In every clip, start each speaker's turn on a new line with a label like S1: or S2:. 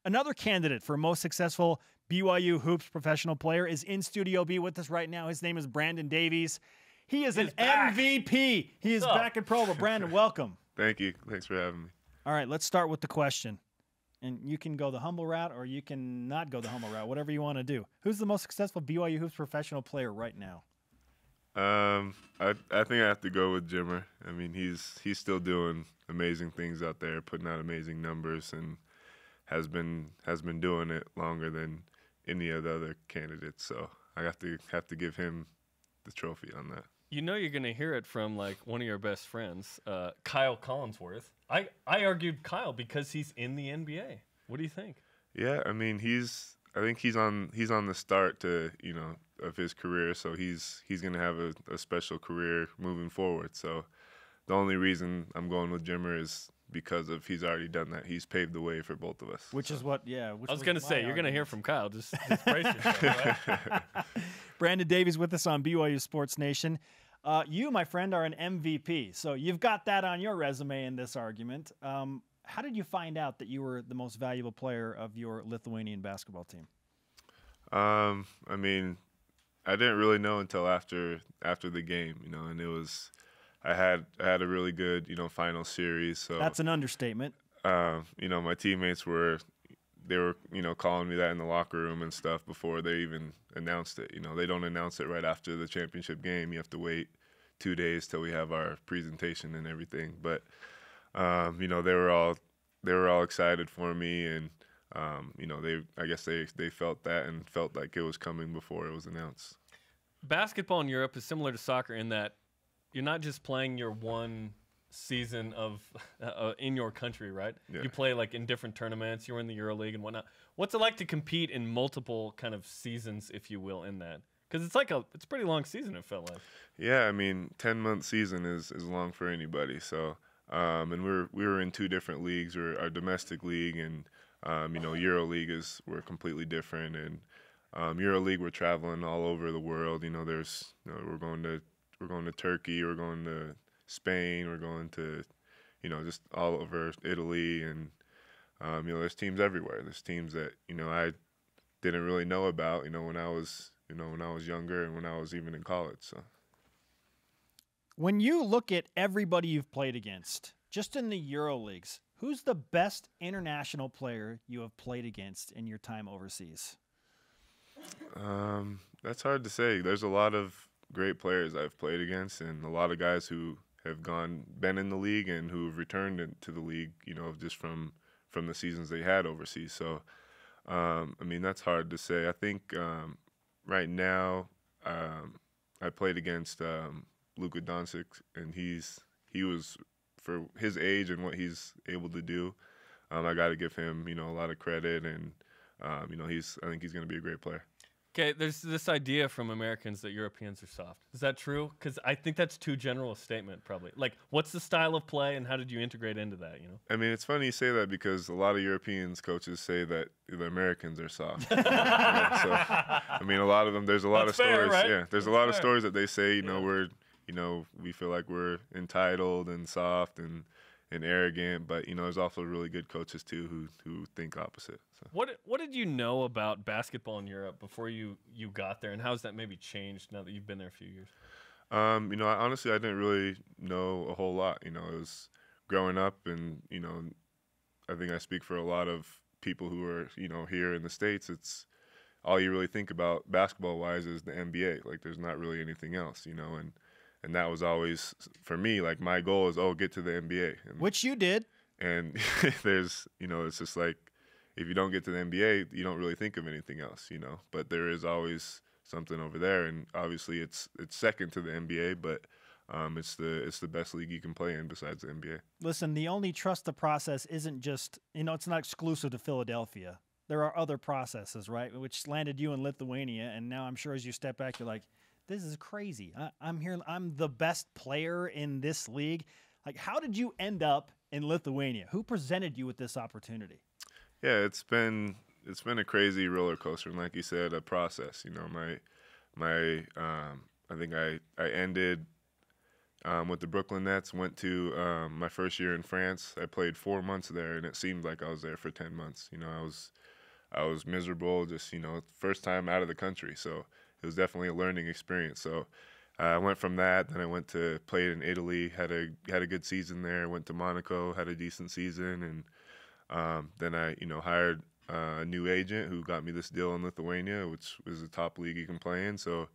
S1: Another candidate for most successful BYU hoops professional player is in Studio B with us right now. His name is Brandon Davies. He is an MVP. He is back in Provo. Brandon, welcome.
S2: Thank you. Thanks for having me.
S1: All right, let's start with the question. And you can go the humble route or you can not go the humble route, whatever you want to do. Who's the most successful BYU hoops professional player right now?
S2: I think I have to go with Jimmer. I mean, he's still doing amazing things out there, putting out amazing numbers, and has been doing it longer than any of the other candidates. So I have to give him the trophy on that.
S3: You know you're going to hear it from like one of your best friends, Kyle Collinsworth. I argued Kyle because he's in the NBA. What do you think?
S2: Yeah, I mean I think he's on the start to of his career, so he's going to have a special career moving forward. So the only reason I'm going with Jimmer is because of he's already done that. He's paved the way for both of us.
S1: Which is what, yeah.
S3: I was going to say, you're going to hear from Kyle. Just brace yourself, right?
S1: Brandon Davies with us on BYU Sports Nation. You, my friend, are an MVP, so you've got that on your resume in this argument. How did you find out that you were the most valuable player of your Lithuanian basketball team?
S2: I mean, I didn't really know until after the game, and it was I had a really good final series. So
S1: that's an understatement.
S2: My teammates were calling me that in the locker room and stuff before they even announced it. They don't announce it right after the championship game. You have to wait 2 days till we have our presentation and everything. But they were all excited for me, and I guess they felt that and felt like it was coming before it was announced.
S3: Basketball in Europe is similar to soccer in that you're not just playing your one season of in your country, right?
S2: Yeah.
S3: You play like in different tournaments. You're in the EuroLeague and whatnot. What's it like to compete in multiple kind of seasons, if you will, in that? Because it's a pretty long season. It felt like.
S2: Yeah, I mean, 10-month season is long for anybody. So, and we were in 2 different leagues. Our domestic league and EuroLeague we're completely different. And EuroLeague, we're traveling all over the world. We're going to Turkey, we're going to Spain, we're going to just all over Italy, and there's teams everywhere. There's teams that I didn't really know about when I was younger and when I was even in college. So
S1: when you look at everybody you've played against, just in the EuroLeagues, who's the best international player you have played against in your time overseas?
S2: That's hard to say. There's a lot of great players I've played against, and a lot of guys who have been in the league and who have returned to the league, just from the seasons they had overseas. So, I mean, that's hard to say. I think right now I played against Luka Doncic, and he was, for his age and what he's able to do, I got to give him a lot of credit, and I think he's going to be a great player.
S3: Okay, there's this idea from Americans that Europeans are soft. Is that true? Because I think that's too general a statement, probably. Like, what's the style of play, and how did you integrate into that?
S2: I mean, it's funny you say that because a lot of Europeans coaches say that the Americans are soft. So, I mean, a lot of them. There's a lot of stories.
S3: Fair, right?
S2: Yeah, there's a lot of stories that they say. We feel like we're entitled and soft and arrogant, but there's also really good coaches too who think opposite. So.
S3: What did you know about basketball in Europe before you got there, and how's that maybe changed now that you've been there a few years?
S2: I honestly didn't really know a whole lot. It was growing up, and I think I speak for a lot of people who are here in the States. It's all you really think about basketball wise is the NBA. Like there's not really anything else, And that was always, for me, like my goal is, get to the NBA.
S1: Which you did.
S2: And there's, it's just like, if you don't get to the NBA, you don't really think of anything else, But there is always something over there. And obviously it's second to the NBA, but it's the best league you can play in besides the NBA.
S1: Listen, the only trust the process isn't just, it's not exclusive to Philadelphia. There are other processes, right, which landed you in Lithuania. And now I'm sure as you step back, you're like, this is crazy. I'm here. I'm the best player in this league. Like, how did you end up in Lithuania? Who presented you with this opportunity?
S2: Yeah, it's been a crazy roller coaster, and like you said, a process. I think I ended with the Brooklyn Nets. Went to my first year in France. I played 4 months there, and it seemed like I was there for 10 months. You know, I was miserable, just, you know, first time out of the country. So it was definitely a learning experience. So I went from that, then I went to played in Italy, had a good season there. Went to Monaco, had a decent season, and then I, you know, hired a new agent who got me this deal in Lithuania, which was the top league you can play in. So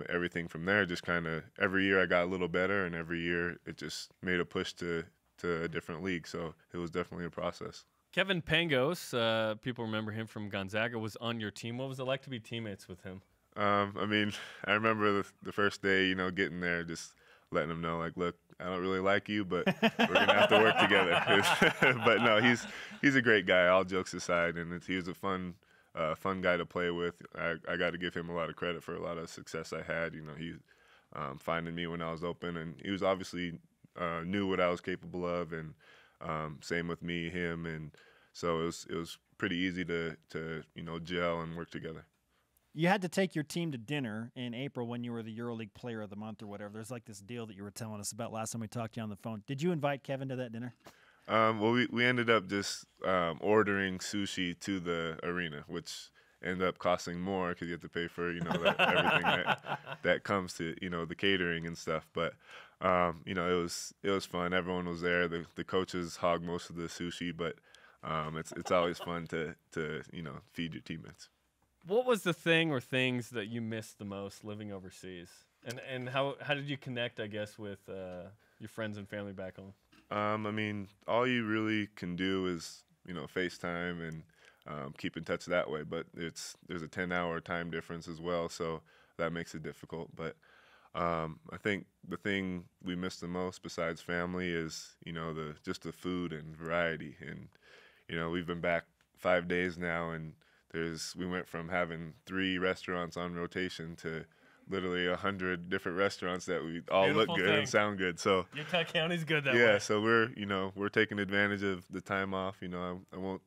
S2: everything from there, just kind of every year I got a little better, and every year it just made a push to a different league. So it was definitely a process.
S3: Kevin Pangos, people remember him from Gonzaga, was on your team. What was it like to be teammates with him?
S2: I mean, I remember the first day, you know, getting there, just letting him know, like, look, I don't really like you, but we're gonna have to work together. But no, he's a great guy. All jokes aside, and he was a fun guy to play with. I got to give him a lot of credit for a lot of success I had. You know, he finding me when I was open, and he was obviously knew what I was capable of, and same with him, and so it was pretty easy to you know, gel and work together.
S1: You had to take your team to dinner in April when you were the EuroLeague Player of the Month or whatever. There's like this deal that you were telling us about last time we talked to you on the phone. Did you invite Kevin to that dinner?
S2: Well, we ended up just ordering sushi to the arena, which ended up costing more because you have to pay for, you know, everything that comes to, you know, the catering and stuff. But you know, it was fun. Everyone was there. The coaches hog most of the sushi, but it's always fun to you know, feed your teammates.
S3: What was the thing or things that you missed the most living overseas? And how did you connect, I guess, with your friends and family back home?
S2: I mean, all you really can do is, you know, FaceTime and keep in touch that way. But there's a 10-hour time difference as well, so that makes it difficult. But I think the thing we miss the most besides family is, you know, just the food and variety. And, you know, we've been back 5 days now, and we went from having 3 restaurants on rotation to literally 100 different restaurants that we all
S3: Beautiful
S2: look good
S3: thing.
S2: and sound good. So
S3: Utah County's good that way.
S2: yeah, so we're taking advantage of the time off. You know, I won't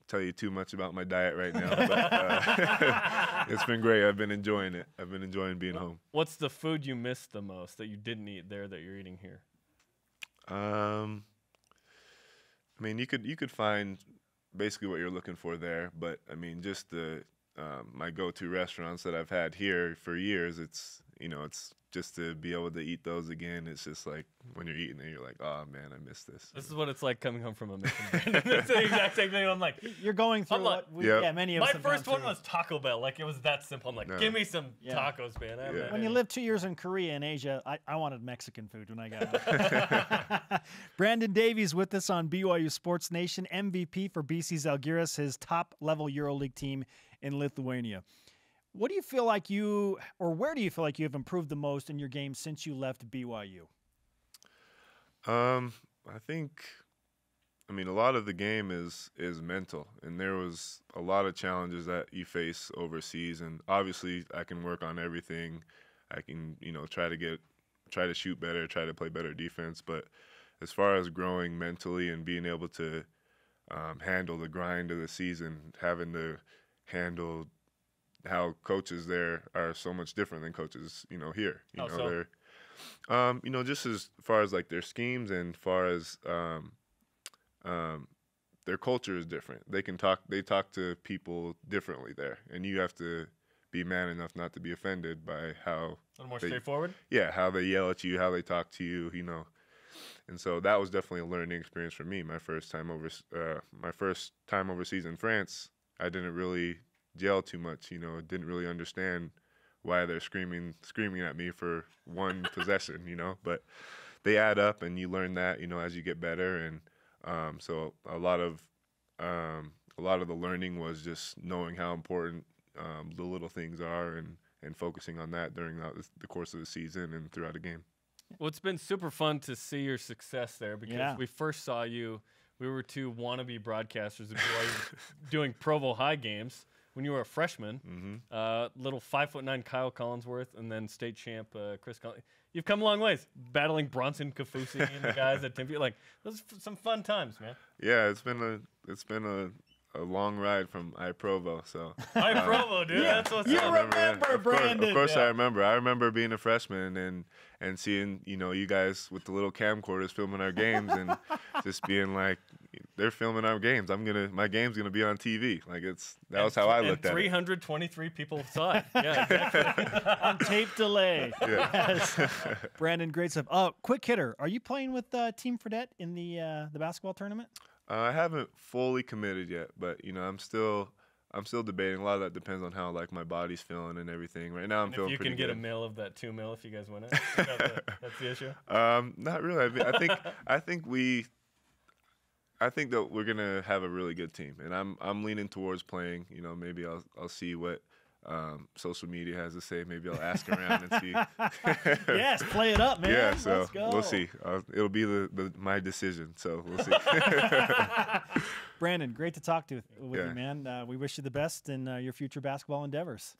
S2: tell you too much about my diet right now, but it's been great. I've been enjoying it. I've been enjoying being home.
S3: What's the food you missed the most that you didn't eat there that you're eating here?
S2: I mean, you could find basically what you're looking for there, but I mean, just my go-to restaurants that I've had here for years, it's, you know, it's just to be able to eat those again. It's just like when you're eating it, you're like, oh man, I miss this.
S3: This is what it's like coming home from a mission. It's the exact same thing. I'm like,
S1: You're going through
S3: like-
S1: many of us
S3: my
S1: have gone
S3: first one
S1: through.
S3: was Taco Bell. Like, it was that simple. I'm like,
S2: No.
S3: give me some
S1: Yeah.
S3: tacos, man. I haven't
S2: Yeah.
S3: had
S1: When you
S3: any.
S1: lived 2 years in Korea and Asia, I wanted Mexican food when I got home. Brandon Davies with us on BYU Sports Nation, MVP for BC Zalgiris, his top-level EuroLeague team in Lithuania. What do you feel like where do you feel like you have improved the most in your game since you left BYU?
S2: I think, I mean, a lot of the game is mental, and there was a lot of challenges that you face overseas, and obviously I can work on everything. I can, you know, try to shoot better, try to play better defense, but as far as growing mentally and being able to handle the grind of the season, having to handle how coaches there are so much different than coaches, you know, here. You
S3: How
S2: know,
S3: so?
S2: they're, you know, just as far as like their schemes and far as their culture is different. They talk to people differently there, and you have to be man enough not to be offended by how
S3: A little more straightforward.
S2: how they yell at you, how they talk to you, you know. And so that was definitely a learning experience for me. My first time overseas in France, I didn't really gel too much, you know, didn't really understand why they're screaming at me for one possession, you know, but they add up, and you learn that, you know, as you get better. And so a lot of the learning was just knowing how important the little things are, and focusing on that during the course of the season and throughout a game.
S3: Well, it's been super fun to see your success there because
S1: Yeah.
S3: we first saw you. We were 2 wannabe broadcasters at BYU doing Provo High games when you were a freshman. Little 5'9" Kyle Collinsworth, and then state champ Chris Collins. You've come a long ways, battling Bronson Kafusi and the guys at Tempe. Like, those are some fun times, man.
S2: Yeah, it's been a long ride from Provo. So
S3: Provo, dude.
S1: Yeah,
S3: That's what's
S1: you
S3: up.
S1: remember, Brandon.
S2: Of course,
S3: Yeah.
S2: I remember. I remember being a freshman and seeing, you know, you guys with the little camcorders filming our games and just being like, they're filming our games. My game's gonna be on TV. Like that was how I looked at it.
S3: 323 people saw it. Yeah, exactly.
S1: On tape delay.
S2: Yeah.
S1: Yes. Brandon, great stuff. Quick hitter. Are you playing with Team Fredette in the basketball tournament?
S2: I haven't fully committed yet, but you know, I'm still debating. A lot of that depends on how like my body's feeling and everything. Right now, I'm feeling
S3: if you
S2: pretty
S3: can get
S2: good.
S3: a mil of that 2 mil if you guys win it, that's the issue.
S2: Not really. I think that we're gonna have a really good team, and I'm leaning towards playing. You know, maybe I'll see what social media has to say. Maybe I'll ask around and see.
S1: Yes, play it up, man.
S2: Yeah, so
S1: Let's go.
S2: we'll see. It'll be my decision, so we'll see.
S1: Brandon, great to talk with
S2: Yeah.
S1: you, man. We wish you the best in your future basketball endeavors.